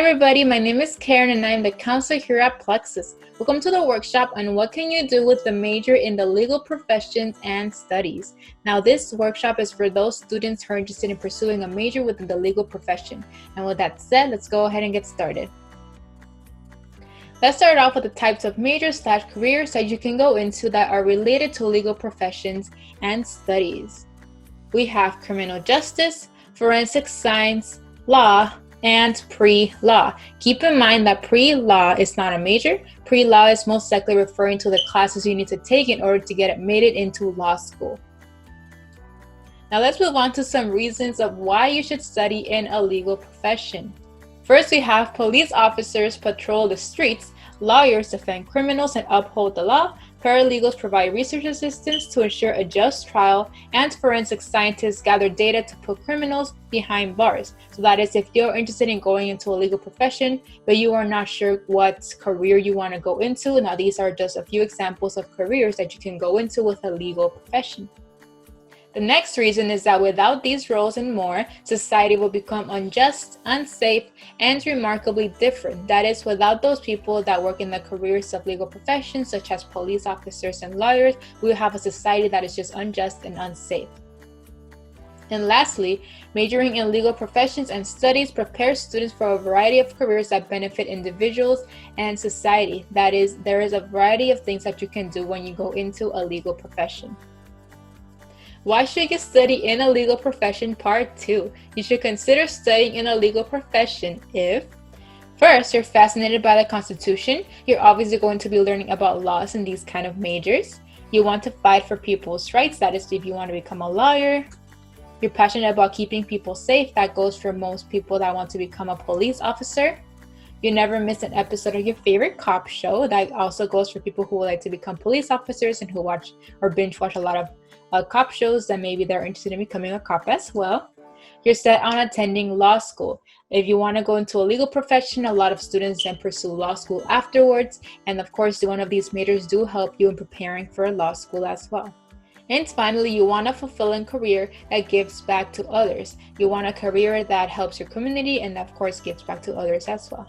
everybody, my name is Karen and I am the counselor here at Plexus. Welcome to the workshop on what can you do with the major in the legal professions and studies. Now this workshop is for those students who are interested in pursuing a major within the legal profession. And with that said, let's go ahead and get started. Let's start off with the types of majors/careers that you can go into that are related to legal professions and studies. We have criminal justice, forensic science, law, and pre-law. Keep in mind that pre-law is not a major. Pre-law is most likely referring to the classes you need to take in order to get admitted into law school. Now let's move on to some reasons of why you should study in a legal profession. First, we have police officers patrol the streets, lawyers defend criminals and uphold the law, paralegals provide research assistance to ensure a just trial, and forensic scientists gather data to put criminals behind bars. So that is if you're interested in going into a legal profession, but you are not sure what career you want to go into. Now these are just a few examples of careers that you can go into with a legal profession. The next reason is that without these roles and more, society will become unjust, unsafe, and remarkably different. That is, without those people that work in the careers of legal professions, such as police officers and lawyers, we will have a society that is just unjust and unsafe. And lastly, majoring in legal professions and studies prepares students for a variety of careers that benefit individuals and society. That is, there is a variety of things that you can do when you go into a legal profession. Why should you study in a legal profession? Part 2. You should consider studying in a legal profession if, first, you're fascinated by the Constitution. You're obviously going to be learning about laws in these kind of majors. You want to fight for people's rights. That is, if you want to become a lawyer. You're passionate about keeping people safe. That goes for most people that want to become a police officer. You never miss an episode of your favorite cop show. That also goes for people who would like to become police officers and who watch or binge watch a lot of cop shows that maybe they're interested in becoming a cop as well. You're set on attending law school. If you want to go into a legal profession, a lot of students then pursue law school afterwards. And of course, one of these majors do help you in preparing for law school as well. And finally, you want a fulfilling career that gives back to others. You want a career that helps your community and of course gives back to others as well.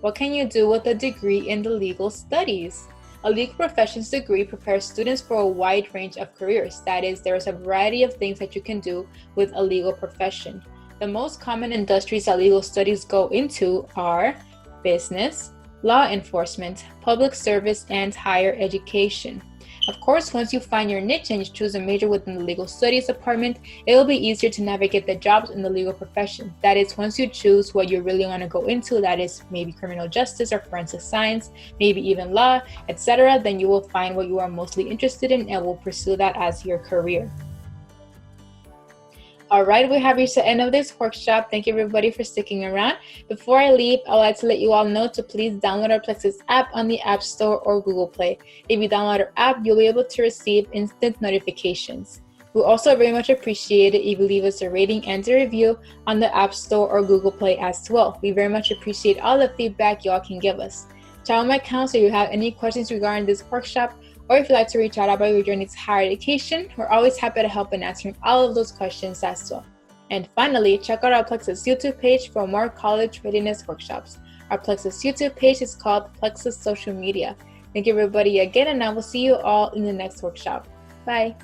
What can you do with a degree in the legal studies? A legal professions degree prepares students for a wide range of careers. That is, there is a variety of things that you can do with a legal profession. The most common industries that legal studies go into are business, law enforcement, public service, and higher education. Of course, once you find your niche and you choose a major within the legal studies department, it will be easier to navigate the jobs in the legal profession. That is, once you choose what you really want to go into, that is maybe criminal justice or forensic science, maybe even law, etc., then you will find what you are mostly interested in and will pursue that as your career. All right, we have reached the end of this workshop. Thank you everybody for sticking around. Before I leave, I'd like to let you all know to please download our Plexus app on the App Store or Google Play. If you download our app, you'll be able to receive instant notifications. We also very much appreciate it if you leave us a rating and a review on the App Store or Google Play as well. We very much appreciate all the feedback y'all can give us. Tell my counselor if you have any questions regarding this workshop, or if you'd like to reach out about your journey to higher education. We're always happy to help in answering all of those questions as well. And finally, check out our Plexus YouTube page for more college readiness workshops. Our Plexus YouTube page is called Plexus Social Media. Thank you everybody again, and I will see you all in the next workshop. Bye.